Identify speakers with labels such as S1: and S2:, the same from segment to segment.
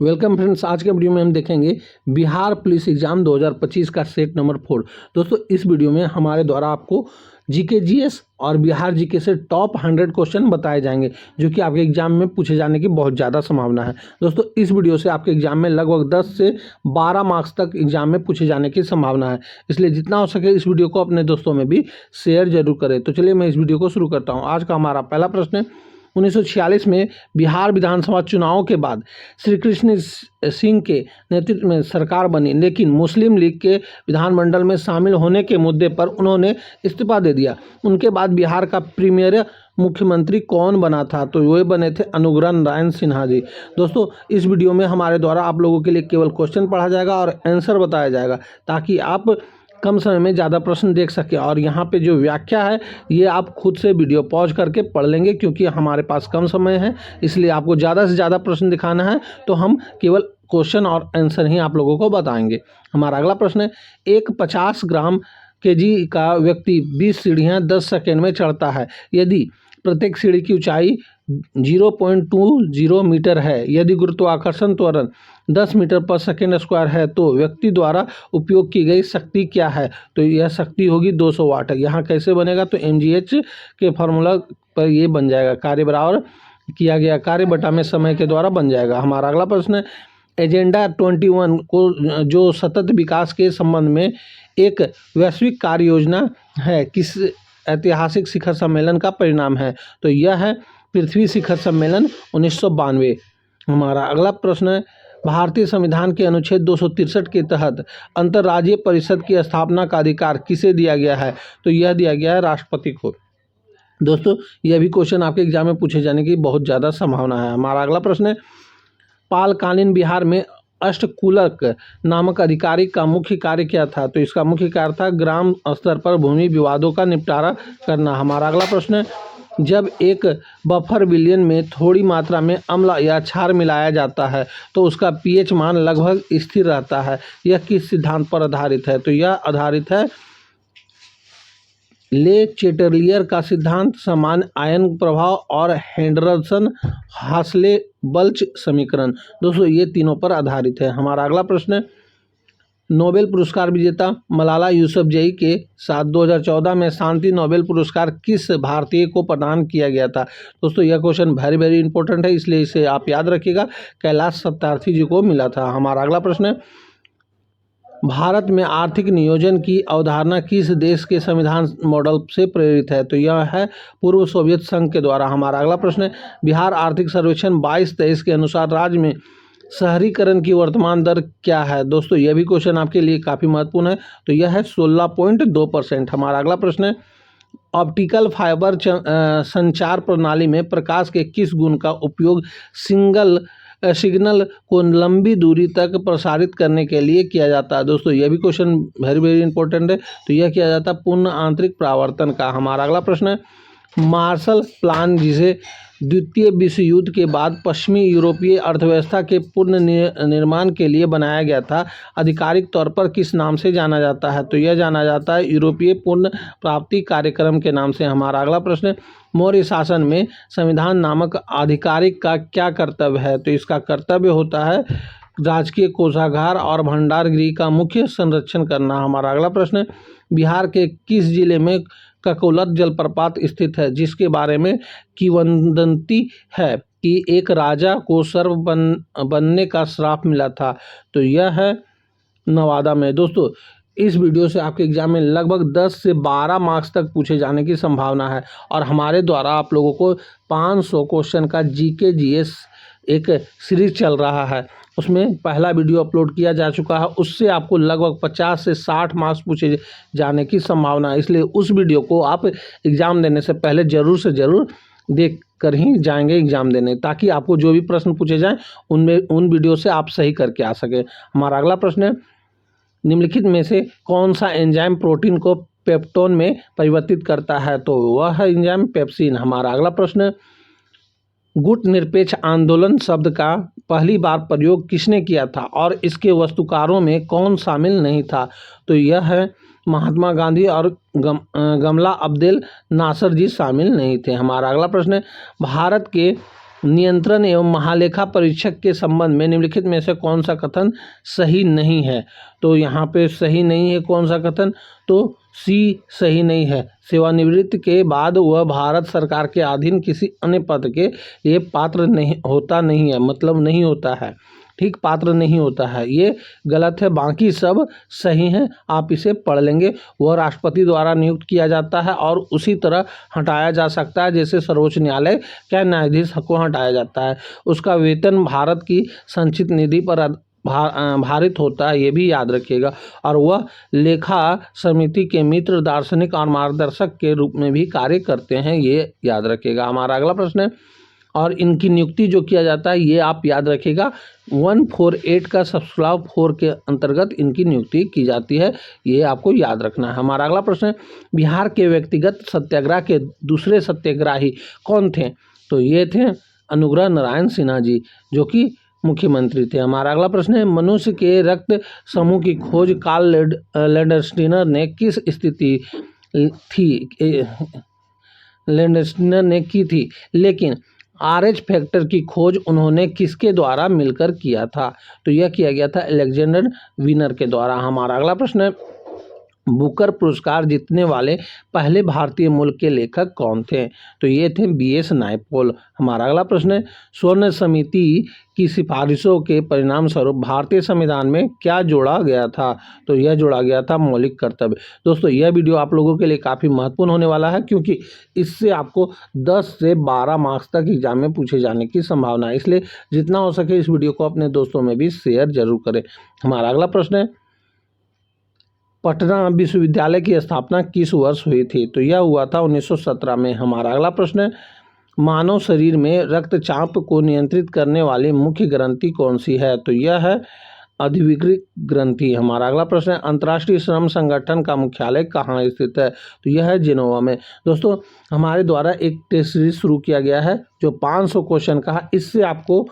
S1: Welcome friends, आज के video में हम देखेंगे बिहार पुलिस एग्जाम 2025 का सेट नंबर 4। दोस्तों, इस वीडियो में हमारे द्वारा आपको जीके जीएस और बिहार जीके से टॉप 100 क्वेश्चन बताए जाएंगे जो कि आपके एग्जाम में पूछे जाने की बहुत ज़्यादा संभावना है। दोस्तों, इस वीडियो से आपके एग्जाम में लगभग 10 से 12 मार्क्स तक एग्जाम में पूछे जाने की संभावना है, इसलिए जितना हो सके इस वीडियो को अपने दोस्तों में भी शेयर जरूर करें। तो चलिए मैं इस वीडियो को शुरू करता हूँ। आज का हमारा पहला प्रश्न है, 1946 में बिहार विधानसभा चुनाव के बाद श्री कृष्ण सिंह के नेतृत्व में सरकार बनी, लेकिन मुस्लिम लीग के विधानमंडल में शामिल होने के मुद्दे पर उन्होंने इस्तीफा दे दिया। उनके बाद बिहार का प्रीमियर मुख्यमंत्री कौन बना था? तो वे बने थे अनुग्रह नारायण सिन्हा जी। दोस्तों, इस वीडियो में हमारे द्वारा आप लोगों के लिए केवल क्वेश्चन पढ़ा जाएगा और आंसर बताया जाएगा ताकि आप कम समय में ज़्यादा प्रश्न देख सके। और यहाँ पे जो व्याख्या है ये आप खुद से वीडियो पॉज करके पढ़ लेंगे, क्योंकि हमारे पास कम समय है, इसलिए आपको ज़्यादा से ज़्यादा प्रश्न दिखाना है तो हम केवल क्वेश्चन और आंसर ही आप लोगों को बताएंगे। हमारा अगला प्रश्न है, एक 50 ग्राम केजी का व्यक्ति 20 सीढ़ियाँ 10 सेकेंड में चढ़ता है। यदि प्रत्येक सीढ़ी की ऊंचाई 0.20 मीटर है, यदि गुरुत्वाकर्षण त्वरण 10 मीटर पर सेकेंड स्क्वायर है, तो व्यक्ति द्वारा उपयोग की गई शक्ति क्या है? तो यह शक्ति होगी 200 वाट। यहाँ कैसे बनेगा? तो mgh के फार्मूला पर ये बन जाएगा, कार्य बराबर किया गया कार्य बटा में समय के द्वारा बन जाएगा। हमारा अगला प्रश्न है, एजेंडा 21 को जो सतत विकास के संबंध में एक वैश्विक कार्य योजना है, किस ऐतिहासिक शिखर सम्मेलन का परिणाम है? तो यह है पृथ्वी शिखर सम्मेलन 1992। हमारा अगला प्रश्न है, भारतीय संविधान के अनुच्छेद 263 के तहत अंतर्राज्यीय परिषद की स्थापना का अधिकार किसे दिया गया है? तो यह दिया गया है राष्ट्रपति को। दोस्तों, यह भी क्वेश्चन आपके एग्जाम में पूछे जाने की बहुत ज़्यादा संभावना है। हमारा अगला प्रश्न है, पालकालीन बिहार में अष्टकुलक नामक अधिकारी का मुख्य कार्य क्या था? तो इसका मुख्य कार्य था ग्राम स्तर पर भूमि विवादों का निपटारा करना। हमारा अगला प्रश्न है, जब एक बफर विलयन में थोड़ी मात्रा में अम्ल या क्षार मिलाया जाता है तो उसका पीएच मान लगभग स्थिर रहता है। यह किस सिद्धांत पर आधारित है? तो यह आधारित है ले चेटेलियर का सिद्धांत, सामान्य आयन प्रभाव और हेंडरसन हासले बल्च समीकरण। दोस्तों, ये तीनों पर आधारित है। हमारा अगला प्रश्न है, नोबेल पुरस्कार विजेता मलाला यूसुफजई के साथ 2014 में शांति नोबेल पुरस्कार किस भारतीय को प्रदान किया गया था? दोस्तों, यह क्वेश्चन वेरी इंपॉर्टेंट है, इसलिए इसे आप याद रखिएगा, कैलाश सत्यार्थी जी को मिला था। हमारा अगला प्रश्न है, भारत में आर्थिक नियोजन की अवधारणा किस देश के संविधान मॉडल से प्रेरित है? तो यह है पूर्व सोवियत संघ के द्वारा। हमारा अगला प्रश्न है, बिहार आर्थिक सर्वेक्षण 22-23 के अनुसार राज्य में शहरीकरण की वर्तमान दर क्या है? दोस्तों, यह भी क्वेश्चन आपके लिए काफ़ी महत्वपूर्ण है, तो यह है 16.2%। हमारा अगला प्रश्न है, ऑप्टिकल फाइबर संचार प्रणाली में प्रकाश के किस गुण का उपयोग सिग्नल को लंबी दूरी तक प्रसारित करने के लिए किया जाता है? दोस्तों, यह भी क्वेश्चन वेरी इंपॉर्टेंट है, तो यह किया जाता है पूर्ण आंतरिक परावर्तन का। हमारा अगला प्रश्न है, मार्शल प्लान जिसे द्वितीय विश्व युद्ध के बाद पश्चिमी यूरोपीय अर्थव्यवस्था के पूर्ण निर्माण के लिए बनाया गया था, आधिकारिक तौर पर किस नाम से जाना जाता है? तो यह जाना जाता है यूरोपीय पुनः प्राप्ति कार्यक्रम के नाम से। हमारा अगला प्रश्न है, मौर्य शासन में संविधान नामक आधिकारिक का क्या कर्तव्य है? तो इसका कर्तव्य होता है राजकीय कोषागार और भंडार गृह का मुख्य संरक्षण करना। हमारा अगला प्रश्न है, बिहार के किस जिले में ककोलत जलप्रपात स्थित है, जिसके बारे में किंवदंती है कि एक राजा को सर्प बनने का श्राप मिला था? तो यह है नवादा में। दोस्तों, इस वीडियो से आपके एग्जाम में लगभग 10 से 12 मार्क्स तक पूछे जाने की संभावना है, और हमारे द्वारा आप लोगों को 500 क्वेश्चन का जीके जीएस एक सीरीज चल रहा है, उसमें पहला वीडियो अपलोड किया जा चुका है, उससे आपको लगभग 50 से 60 मार्क्स पूछे जाने की संभावना है। इसलिए उस वीडियो को आप एग्ज़ाम देने से पहले ज़रूर से ज़रूर देख कर ही जाएंगे एग्ज़ाम देने, ताकि आपको जो भी प्रश्न पूछे जाएं उन वीडियो से आप सही करके आ सकें। हमारा अगला प्रश्न है, निम्नलिखित में से कौन सा एंजाइम प्रोटीन को पेप्टोन में परिवर्तित करता है? तो वह है एंजाइम पेप्सिन। हमारा अगला प्रश्न है, गुट निरपेक्ष आंदोलन शब्द का पहली बार प्रयोग किसने किया था और इसके वस्तुकारों में कौन शामिल नहीं था? तो यह है महात्मा गांधी और गमला अब्देल नासर जी शामिल नहीं थे। हमारा अगला प्रश्न है, भारत के नियंत्रण एवं महालेखा परीक्षक के संबंध में निम्नलिखित में से कौन सा कथन सही नहीं है। तो यहाँ पे सही नहीं है कौन सा कथन, तो सी सही नहीं है। सेवानिवृत्ति के बाद वह भारत सरकार के अधीन किसी अन्य पद के लिए पात्र नहीं है, मतलब नहीं होता है, ठीक, पात्र नहीं होता है, ये गलत है। बाकी सब सही हैं, आप इसे पढ़ लेंगे। वह राष्ट्रपति द्वारा नियुक्त किया जाता है और उसी तरह हटाया जा सकता है जैसे सर्वोच्च न्यायालय के न्यायाधीश को हटाया जाता है। उसका वेतन भारत की संचित निधि पर भारित होता है, ये भी याद रखिएगा। और वह लेखा समिति के मित्र, दार्शनिक और मार्गदर्शक के रूप में भी कार्य करते हैं, ये याद रखिएगा। हमारा अगला प्रश्न है, और इनकी नियुक्ति जो किया जाता है ये आप याद रखिएगा 148 का सब 4 के अंतर्गत इनकी नियुक्ति की जाती है, ये आपको याद रखना है। हमारा अगला प्रश्न है, बिहार के व्यक्तिगत सत्याग्रह के दूसरे सत्याग्रही कौन थे। तो ये थे अनुग्रह नारायण सिन्हा जी, जो कि मुख्यमंत्री थे। हमारा अगला प्रश्न है, मनुष्य के रक्त समूह की खोज कार्ल लैंडस्टीनर ने किस स्थिति थी लैंडस्टीनर ने की थी, लेकिन RH फैक्टर की खोज उन्होंने किसके द्वारा मिलकर किया था। तो यह किया गया था अलेक्जेंडर वीनर के द्वारा। हमारा अगला प्रश्न है, बुकर पुरस्कार जीतने वाले पहले भारतीय मूल के लेखक कौन थे। तो ये थे BS नायपॉल। हमारा अगला प्रश्न है, स्वर्ण समिति की सिफारिशों के परिणाम स्वरूप भारतीय संविधान में क्या जोड़ा गया था। तो यह जोड़ा गया था मौलिक कर्तव्य। दोस्तों यह वीडियो आप लोगों के लिए काफ़ी महत्वपूर्ण होने वाला है, क्योंकि इससे आपको 10 से 12 मार्क्स तक एग्जाम में पूछे जाने की संभावना है, इसलिए जितना हो सके इस वीडियो को अपने दोस्तों में भी शेयर जरूर करें। हमारा अगला प्रश्न है, पटना विश्वविद्यालय की स्थापना किस वर्ष हुई थी। तो यह हुआ था 1917 में। हमारा अगला प्रश्न है, मानव शरीर में रक्तचाप को नियंत्रित करने वाली मुख्य ग्रंथि कौन सी है। तो यह है अधिविकृत ग्रंथि। हमारा अगला प्रश्न है, अंतर्राष्ट्रीय श्रम संगठन का मुख्यालय कहाँ स्थित है। तो यह है जिनेवा में। दोस्तों हमारे द्वारा एक टेस्ट सीरीज शुरू किया गया है जो 500 क्वेश्चन का है, इससे आपको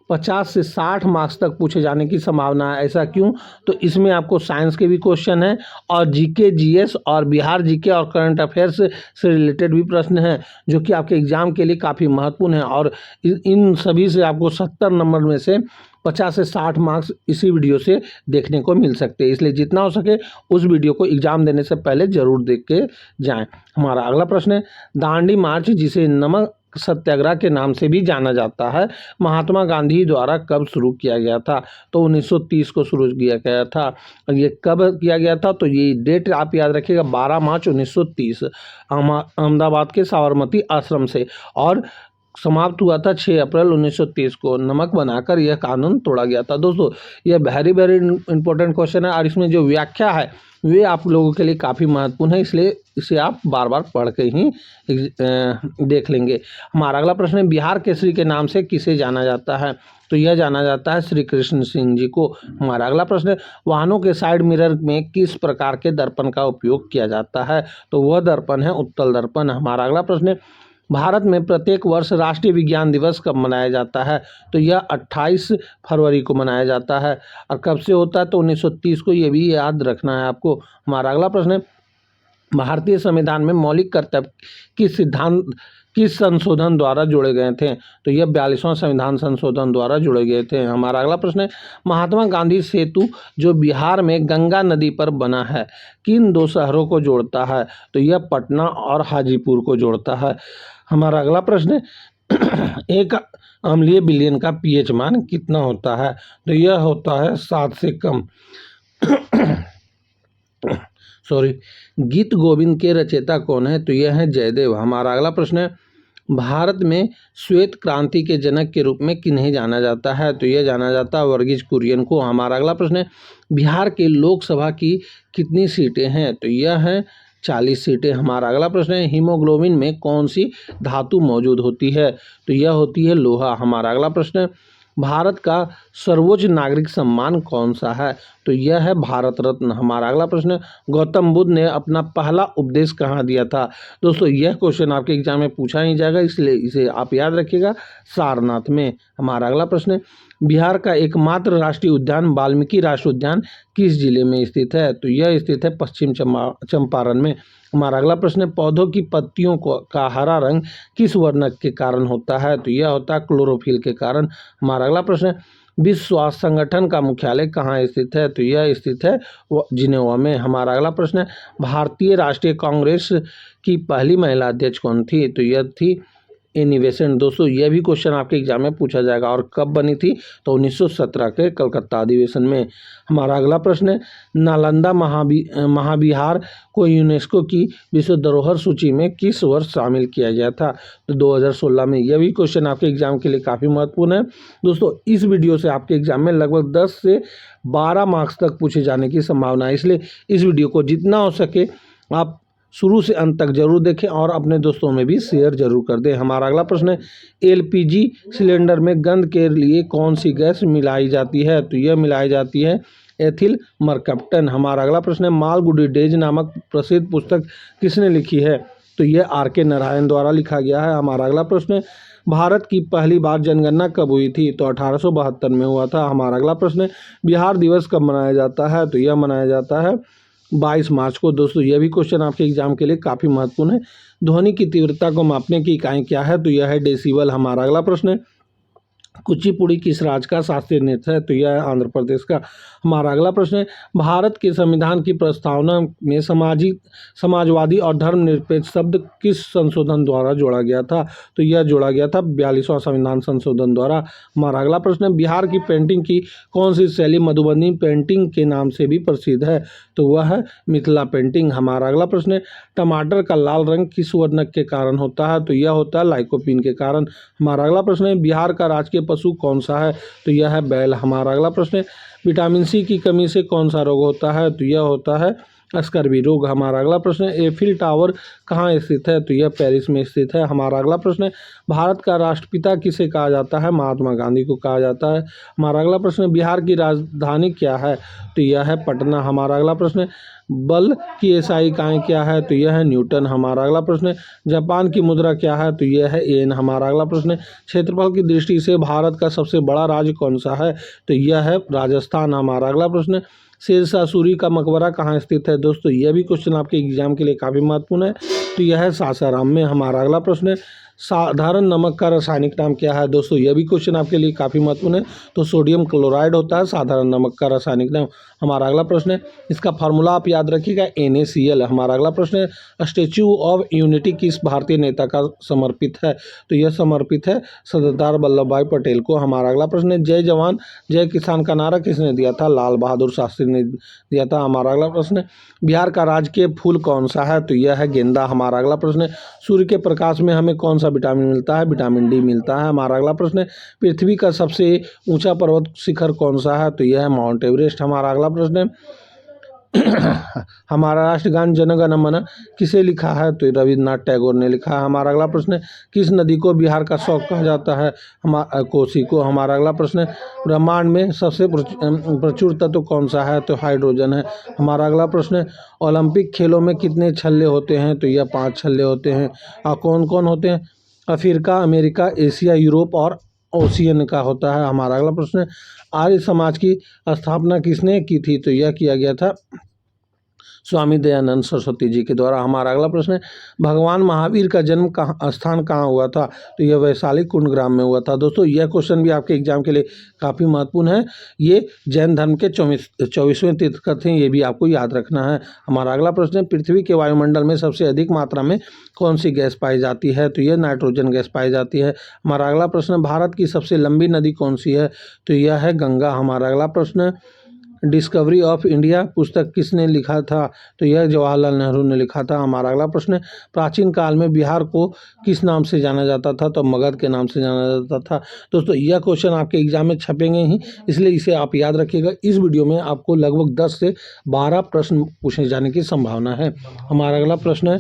S1: 50 से 60 मार्क्स तक पूछे जाने की संभावना है। ऐसा क्यों, तो इसमें आपको साइंस के भी क्वेश्चन हैं और GK GS और बिहार GK और करंट अफेयर्स से रिलेटेड भी प्रश्न हैं, जो कि आपके एग्जाम के लिए काफ़ी महत्वपूर्ण है। और इन सभी से आपको 70 नंबर में से 50 से 60 मार्क्स इसी वीडियो से देखने को मिल सकते हैं, इसलिए जितना हो सके उस वीडियो को एग्जाम देने से पहले जरूर देख के जाएँ। हमारा अगला प्रश्न है, दांडी मार्च जिसे नमक सत्याग्रह के नाम से भी जाना जाता है, महात्मा गांधी द्वारा कब शुरू किया गया था। तो 1930 को शुरू किया गया था। और ये कब किया गया था, तो ये डेट आप याद रखिएगा 12 मार्च 1930 अहमदाबाद के साबरमती आश्रम से, और समाप्त हुआ था 6 अप्रैल 1930 को। नमक बनाकर यह कानून तोड़ा गया था। दोस्तों यह वेरी इंपॉर्टेंट क्वेश्चन है और इसमें जो व्याख्या है वे आप लोगों के लिए काफ़ी महत्वपूर्ण है, इसलिए इसे आप बार बार पढ़ के ही देख लेंगे। हमारा अगला प्रश्न है, बिहार केसरी के नाम से किसे जाना जाता है। तो यह जाना जाता है श्री कृष्ण सिंह जी को। हमारा अगला प्रश्न है, वाहनों के साइड मिरर में किस प्रकार के दर्पण का उपयोग किया जाता है। तो वह दर्पण है उत्तल दर्पण। हमारा अगला प्रश्न है, भारत में प्रत्येक वर्ष राष्ट्रीय विज्ञान दिवस कब मनाया जाता है। तो यह 28 फरवरी को मनाया जाता है। और कब से होता है, तो 1930 को, ये भी याद रखना है आपको। हमारा अगला प्रश्न है, भारतीय संविधान में मौलिक कर्तव्य किस संशोधन द्वारा जोड़े गए थे। तो यह 42वां संविधान संशोधन द्वारा जोड़े गए थे। हमारा अगला प्रश्न है, महात्मा गांधी सेतु जो बिहार में गंगा नदी पर बना है किन 2 शहरों को जोड़ता है। तो यह पटना और हाजीपुर को जोड़ता है। हमारा अगला प्रश्न है, एक अम्लीय विलयन का pH मान कितना होता है। तो यह होता है 7 से कम। गीत गोविंद के रचयिता कौन है। तो यह है जयदेव। हमारा अगला प्रश्न है, भारत में श्वेत क्रांति के जनक के रूप में किन्हें जाना जाता है। तो यह जाना जाता है वर्गीज कुरियन को। हमारा अगला प्रश्न है, बिहार के लोकसभा की कितनी सीटें हैं। तो यह है 40 सीटें। हमारा अगला प्रश्न है, हीमोग्लोबिन में कौन सी धातु मौजूद होती है। तो यह होती है लोहा। हमारा अगला प्रश्न है, भारत का सर्वोच्च नागरिक सम्मान कौन सा है। तो यह है भारत रत्न। हमारा अगला प्रश्न है, गौतम बुद्ध ने अपना पहला उपदेश कहाँ दिया था। दोस्तों यह क्वेश्चन आपके एग्जाम में पूछा नहीं जाएगा, इसलिए इसे आप याद रखिएगा, सारनाथ में। हमारा अगला प्रश्न है, बिहार का एकमात्र राष्ट्रीय उद्यान वाल्मीकि राष्ट्रीय उद्यान किस जिले में स्थित है? तो यह स्थित है पश्चिम चंपारण में। हमारा अगला प्रश्न है, पौधों की पत्तियों का हरा रंग किस वर्णक के कारण होता है? तो यह होता है क्लोरोफिल के कारण। हमारा अगला प्रश्न है, विश्व स्वास्थ्य संगठन का मुख्यालय कहाँ स्थित है? तो यह स्थित है जिनेवा में। हमारा अगला प्रश्न है, भारतीय राष्ट्रीय कांग्रेस की पहली महिला अध्यक्ष कौन थी? तो यह थी एनी बेसेंट। दोस्तों यह भी क्वेश्चन आपके एग्जाम में पूछा जाएगा। और कब बनी थी? तो 1917 के कलकत्ता अधिवेशन में। हमारा अगला प्रश्न है, नालंदा महाविहार को यूनेस्को की विश्व धरोहर सूची में किस वर्ष शामिल किया गया था? तो 2016 में। यह भी क्वेश्चन आपके एग्जाम के लिए काफ़ी महत्वपूर्ण है। दोस्तों इस वीडियो से आपके एग्जाम में लगभग 10 से 12 मार्क्स तक पूछे जाने की संभावना है, इसलिए इस वीडियो को जितना हो सके आप शुरू से अंत तक जरूर देखें और अपने दोस्तों में भी शेयर जरूर कर दें। हमारा अगला प्रश्न है, एलपीजी सिलेंडर में गंध के लिए कौन सी गैस मिलाई जाती है? तो यह मिलाई जाती है एथिल मरकप्टन। हमारा अगला प्रश्न है, मालगुडी डेज नामक प्रसिद्ध पुस्तक किसने लिखी है? तो यह आर.के. नारायण द्वारा लिखा गया है। हमारा अगला प्रश्न है, भारत की पहली बार जनगणना कब हुई थी? तो 1872 में हुआ था। हमारा अगला प्रश्न है, बिहार दिवस कब मनाया जाता है? तो यह मनाया जाता है 22 मार्च को। दोस्तों यह भी क्वेश्चन आपके एग्जाम के लिए काफ़ी महत्वपूर्ण है। ध्वनि की तीव्रता को मापने की इकाई क्या है? तो यह है डेसिबल। हमारा अगला प्रश्न है, कुचिपुड़ी किस राज्य का शास्त्रीय नृत्य है? तो यह है आंध्र प्रदेश का। हमारा अगला प्रश्न है, भारत के संविधान की प्रस्तावना में समाजवादी और धर्मनिरपेक्ष शब्द किस संशोधन द्वारा जोड़ा गया था? तो यह जोड़ा गया था 42वां संविधान संशोधन द्वारा। हमारा अगला प्रश्न है, बिहार की पेंटिंग की कौन सी शैली मधुबनी पेंटिंग के नाम से भी प्रसिद्ध है? तो वह है मिथिला पेंटिंग। हमारा अगला प्रश्न है, टमाटर का लाल रंग किस वर्णक के कारण होता है? तो यह होता है लाइकोपीन के कारण। हमारा अगला प्रश्न है, बिहार का राजकीय पशु कौन सा है? तो यह है बैल। हमारा अगला प्रश्न है, विटामिन सी की कमी से कौन सा रोग होता है? तो यह होता है स्कर्वी रोग। हमारा अगला प्रश्न है, एफिल टावर कहाँ स्थित है? तो यह पेरिस में स्थित है। हमारा अगला प्रश्न है, भारत का राष्ट्रपिता किसे कहा जाता है? महात्मा गांधी को कहा जाता है। हमारा अगला प्रश्न है, बिहार की राजधानी क्या है? तो यह है पटना। हमारा अगला प्रश्न है, बल की एसआई इकाई क्या है? तो यह है न्यूटन। हमारा अगला प्रश्न है, जापान की मुद्रा क्या है? तो यह है येन। हमारा अगला प्रश्न है, क्षेत्रफल की दृष्टि से भारत का सबसे बड़ा राज्य कौन सा है? तो यह है राजस्थान। हमारा अगला प्रश्न है, शेरशाह सूरी का मकबरा कहाँ स्थित है? दोस्तों यह भी क्वेश्चन आपके एग्जाम के लिए काफ़ी महत्वपूर्ण है। तो यह है सासाराम में। हमारा अगला प्रश्न है, साधारण नमक का रासायनिक नाम क्या है? दोस्तों यह भी क्वेश्चन आपके लिए काफ़ी महत्वपूर्ण है। तो सोडियम क्लोराइड होता है साधारण नमक का रासायनिक नाम। हमारा अगला प्रश्न है, इसका फार्मूला आप याद रखिएगा NaCl। हमारा अगला प्रश्न है, स्टैच्यू ऑफ यूनिटी किस भारतीय नेता का समर्पित है? तो यह समर्पित है सरदार वल्लभ भाई पटेल को। हमारा अगला प्रश्न है, जय जवान जय किसान का नारा किसने दिया था? लाल बहादुर शास्त्री ने दिया था। हमारा अगला प्रश्न है, बिहार का राजकीय फूल कौन सा है? तो यह है गेंदा। हमारा अगला प्रश्न है, सूर्य के प्रकाश में हमें कौन सा विटामिन मिलता है? विटामिन डी मिलता है। हमारा अगला प्रश्न है, पृथ्वी का सबसे ऊंचा पर्वत शिखर कौन सा है? तो यह है माउंट एवरेस्ट। हमारा अगला प्रश्न है, हमारा राष्ट्रगान जन गण मन किसे लिखा है? तो रविन्द्रनाथ टैगोर ने लिखा है। हमारा अगला प्रश्न है, किस नदी को बिहार का शौक कहा जाता है? कोसी को। हमारा अगला प्रश्न है, ब्रह्मांड में सबसे प्रचुर तत्व कौन सा है? तो हाइड्रोजन है। हमारा अगला प्रश्न है, ओलंपिक खेलों में कितने छल्ले होते हैं? तो यह 5 छल्ले होते हैं। और कौन कौन होते हैं? अफ्रीका, अमेरिका, एशिया, यूरोप और ओशियन का होता है। हमारा अगला प्रश्न है, आर्य समाज की स्थापना किसने की थी? तो यह किया गया था स्वामी दयानंद सरस्वती जी के द्वारा। हमारा अगला प्रश्न है, भगवान महावीर का जन्म स्थान कहाँ हुआ था? तो यह वैशाली कुंडग्राम में हुआ था। दोस्तों यह क्वेश्चन भी आपके एग्जाम के लिए काफ़ी महत्वपूर्ण है। ये जैन धर्म के 24वें तीर्थंकर थे, ये भी आपको याद रखना है। हमारा अगला प्रश्न है, पृथ्वी के वायुमंडल में सबसे अधिक मात्रा में कौन सी गैस पाई जाती है? तो यह नाइट्रोजन गैस पाई जाती है। हमारा अगला प्रश्न है, भारत की सबसे लंबी नदी कौन सी है? तो यह है गंगा। हमारा अगला प्रश्न है, डिस्कवरी ऑफ इंडिया पुस्तक किसने लिखा था? तो यह जवाहरलाल नेहरू ने लिखा था। हमारा अगला प्रश्न है, प्राचीन काल में बिहार को किस नाम से जाना जाता था? तो मगध के नाम से जाना जाता था। दोस्तों यह क्वेश्चन आपके एग्जाम में छपेंगे ही, इसलिए इसे आप याद रखिएगा। इस वीडियो में आपको लगभग 10 से 12 प्रश्न पूछे जाने की संभावना है। हमारा अगला प्रश्न है,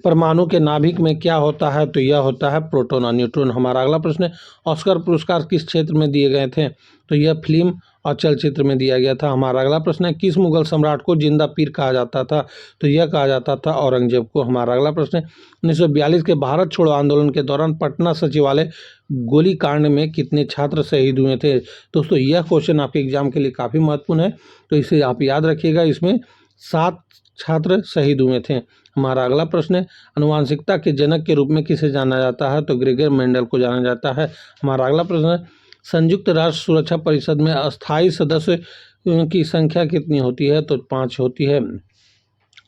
S1: परमाणु के नाभिक में क्या होता है? तो यह होता है प्रोटॉन और न्यूट्रॉन। हमारा अगला प्रश्न है, ऑस्कर पुरस्कार किस क्षेत्र में दिए गए थे? तो यह फिल्म और चलचित्र में दिया गया था। हमारा अगला प्रश्न है, किस मुगल सम्राट को जिंदा पीर कहा जाता था? तो यह कहा जाता था औरंगजेब को। हमारा अगला प्रश्न है, 1942 के भारत छोड़ो आंदोलन के दौरान पटना सचिवालय गोलीकांड में कितने छात्र शहीद हुए थे? दोस्तों यह क्वेश्चन आपके एग्जाम के लिए काफ़ी महत्वपूर्ण है, तो इसे आप याद रखिएगा। इसमें 7 छात्र शहीद हुए थे। हमारा अगला प्रश्न है, आनुवांशिकता के जनक के रूप में किसे जाना जाता है? तो ग्रेगर मेंडल को जाना जाता है। हमारा अगला प्रश्न है, संयुक्त राष्ट्र सुरक्षा परिषद में अस्थायी सदस्य की संख्या कितनी होती है? तो 5 होती है।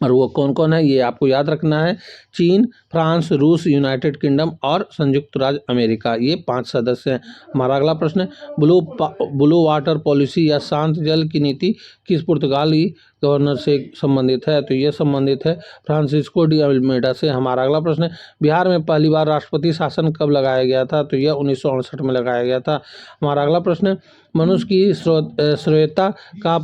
S1: और वो कौन कौन है ये आपको याद रखना है। चीन, फ्रांस, रूस, यूनाइटेड किंगडम और संयुक्त राज्य अमेरिका, ये 5 सदस्य हैं। हमारा अगला प्रश्न है, ब्लू वाटर पॉलिसी या शांत जल की नीति किस पुर्तगाली गवर्नर से संबंधित है? तो ये संबंधित है फ्रांसिस्को डी अल्मेडा से। हमारा अगला प्रश्न है, बिहार में पहली बार राष्ट्रपति शासन कब लगाया गया था? तो यह 1968 में लगाया गया था। हमारा अगला प्रश्न है, मनुष्य की श्रोयता का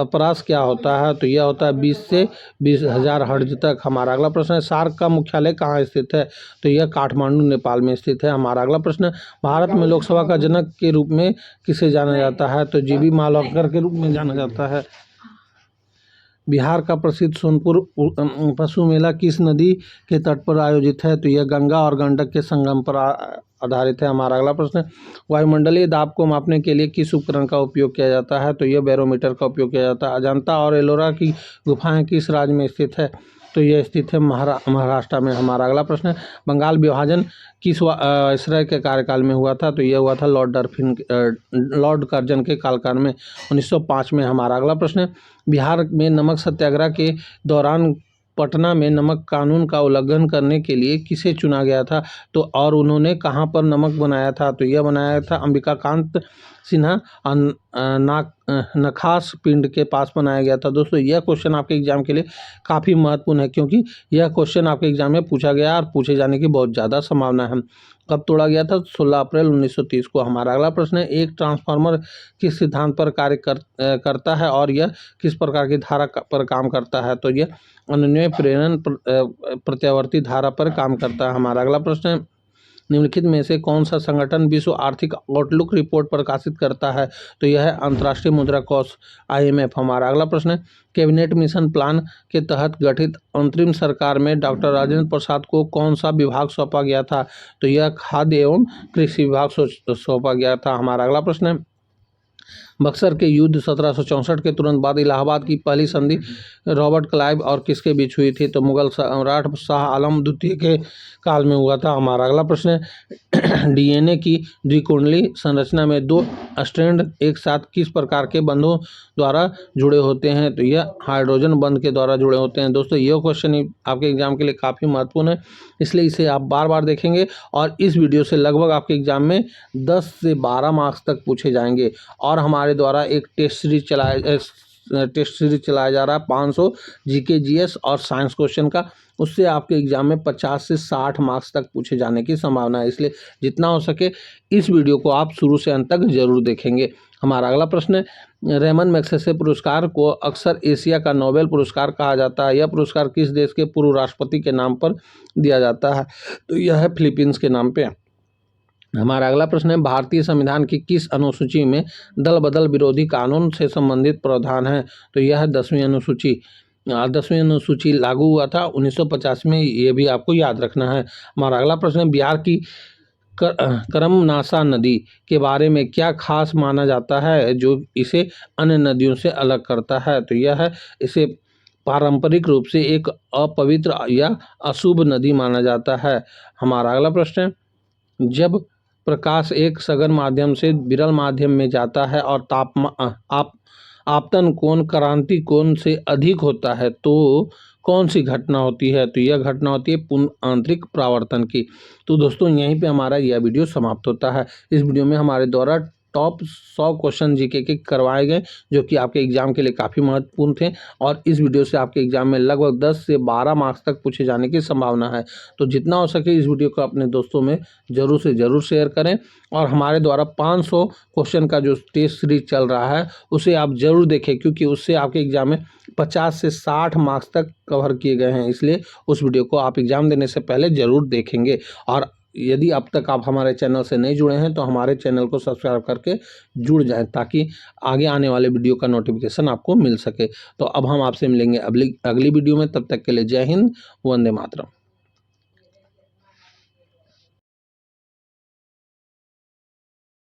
S1: परास क्या होता है? तो यह होता है 20 से 20,000 हर्ट्ज तक। हमारा अगला प्रश्न है, सार्क का मुख्यालय कहाँ स्थित है? तो यह काठमांडू नेपाल में स्थित है। हमारा अगला प्रश्न है, भारत में लोकसभा का जनक के रूप में किसे जाना जाता है? तो जीबी मालवकर के रूप में जाना जाता है। बिहार का प्रसिद्ध सोनपुर पशु मेला किस नदी के तट पर आयोजित है? तो यह गंगा और गंडक के संगम पर आधारित है। हमारा अगला प्रश्न है, वायुमंडलीय दाब को मापने के लिए किस उपकरण का उपयोग किया जाता है? तो यह बैरोमीटर का उपयोग किया जाता है। अजंता और एलोरा की गुफाएं किस राज्य में स्थित है? तो यह स्थित है महाराष्ट्र में। हमारा अगला प्रश्न है, बंगाल विभाजन किस वायसराय के कार्यकाल में हुआ था? तो यह हुआ था लॉर्ड कर्जन के कालकाल में 1905 में। हमारा अगला प्रश्न है, बिहार में नमक सत्याग्रह के दौरान पटना में नमक कानून का उल्लंघन करने के लिए किसे चुना गया था? तो और उन्होंने कहाँ पर नमक बनाया था? तो यह बनाया था अंबिकाकांत सिन्हा नखास पिंड के पास बनाया गया था। दोस्तों यह क्वेश्चन आपके एग्जाम के लिए काफ़ी महत्वपूर्ण है, क्योंकि यह क्वेश्चन आपके एग्जाम में पूछा गया और पूछे जाने की बहुत ज़्यादा संभावना है। कब तोड़ा गया था? 16 अप्रैल 1930 को। हमारा अगला प्रश्न है, एक ट्रांसफार्मर किस सिद्धांत पर कार्य करता है और यह किस प्रकार की धारा पर काम करता है? तो यह अन्वय प्रेरण प्रत्यावर्ती धारा पर काम करता है। हमारा अगला प्रश्न है, निम्नलिखित में से कौन सा संगठन विश्व आर्थिक आउटलुक रिपोर्ट प्रकाशित करता है? तो यह है अंतर्राष्ट्रीय मुद्रा कोष IMF। हमारा अगला प्रश्न है, कैबिनेट मिशन प्लान के तहत गठित अंतरिम सरकार में डॉक्टर राजेंद्र प्रसाद को कौन सा विभाग सौंपा गया था? तो यह खाद्य एवं कृषि विभाग सौंपा गया था। हमारा अगला प्रश्न है, बक्सर के युद्ध 1764 के तुरंत बाद इलाहाबाद की पहली संधि रॉबर्ट क्लाइव और किसके बीच हुई थी? तो मुगल सम्राट शाह आलम द्वितीय के काल में हुआ था। हमारा अगला प्रश्न है, DNA की द्विकुंडली संरचना में 2 स्ट्रैंड एक साथ किस प्रकार के बंधों द्वारा जुड़े होते हैं? तो यह हाइड्रोजन बंध के द्वारा जुड़े होते हैं। दोस्तों यह क्वेश्चन आपके एग्जाम के लिए काफ़ी महत्वपूर्ण है, इसलिए इसे आप बार बार देखेंगे और इस वीडियो से लगभग आपके एग्जाम में 10 से 12 मार्क्स तक पूछे जाएंगे। और हमारे द्वारा एक टेस्ट सीरीज चलाया जा रहा है 500 GK GS और साइंस क्वेश्चन का, उससे आपके एग्जाम में 50 से 60 मार्क्स तक पूछे जाने की संभावना है। इसलिए जितना हो सके इस वीडियो को आप शुरू से अंत तक जरूर देखेंगे। हमारा अगला प्रश्न है, रेमन मैग्सेसे पुरस्कार को अक्सर एशिया का नोबेल पुरस्कार कहा जाता है। यह पुरस्कार किस देश के पूर्व राष्ट्रपति के नाम पर दिया जाता है? तो यह है फिलीपींस के नाम पे। हमारा अगला प्रश्न है, भारतीय संविधान की किस अनुसूची में दल बदल विरोधी कानून से संबंधित प्रावधान है? तो यह है 10वीं अनुसूची। 10वीं अनुसूची लागू हुआ था 1950 में, ये भी आपको याद रखना है। हमारा अगला प्रश्न है, बिहार की करमनाशा नदी के बारे में क्या खास माना जाता है जो इसे अन्य नदियों से अलग करता है? तो यह है, इसे पारंपरिक रूप से एक अपवित्र या अशुभ नदी माना जाता है। हमारा अगला प्रश्न है, जब प्रकाश एक सघन माध्यम से विरल माध्यम में जाता है और आपतन कोण क्रांति कोण से अधिक होता है तो कौन सी घटना होती है? तो यह घटना होती है पूर्ण आंतरिक परावर्तन की। तो दोस्तों यहीं पे हमारा यह वीडियो समाप्त होता है। इस वीडियो में हमारे द्वारा टॉप 100 क्वेश्चन GK के करवाए गए, जो कि आपके एग्जाम के लिए काफ़ी महत्वपूर्ण थे और इस वीडियो से आपके एग्जाम में लगभग 10 से 12 मार्क्स तक पूछे जाने की संभावना है। तो जितना हो सके इस वीडियो को अपने दोस्तों में ज़रूर से ज़रूर शेयर करें और हमारे द्वारा 500 क्वेश्चन का जो टेस्ट सीरीज चल रहा है उसे आप ज़रूर देखें, क्योंकि उससे आपके एग्जाम में 50 से 60 मार्क्स तक कवर किए गए हैं। इसलिए उस वीडियो को आप एग्ज़ाम देने से पहले ज़रूर देखेंगे और यदि अब तक आप हमारे चैनल से नहीं जुड़े हैं तो हमारे चैनल को सब्सक्राइब करके जुड़ जाएं, ताकि आगे आने वाले वीडियो का नोटिफिकेशन आपको मिल सके। तो अब हम आपसे मिलेंगे अगली वीडियो में, तब तक के लिए जय हिंद, वंदे मातरम।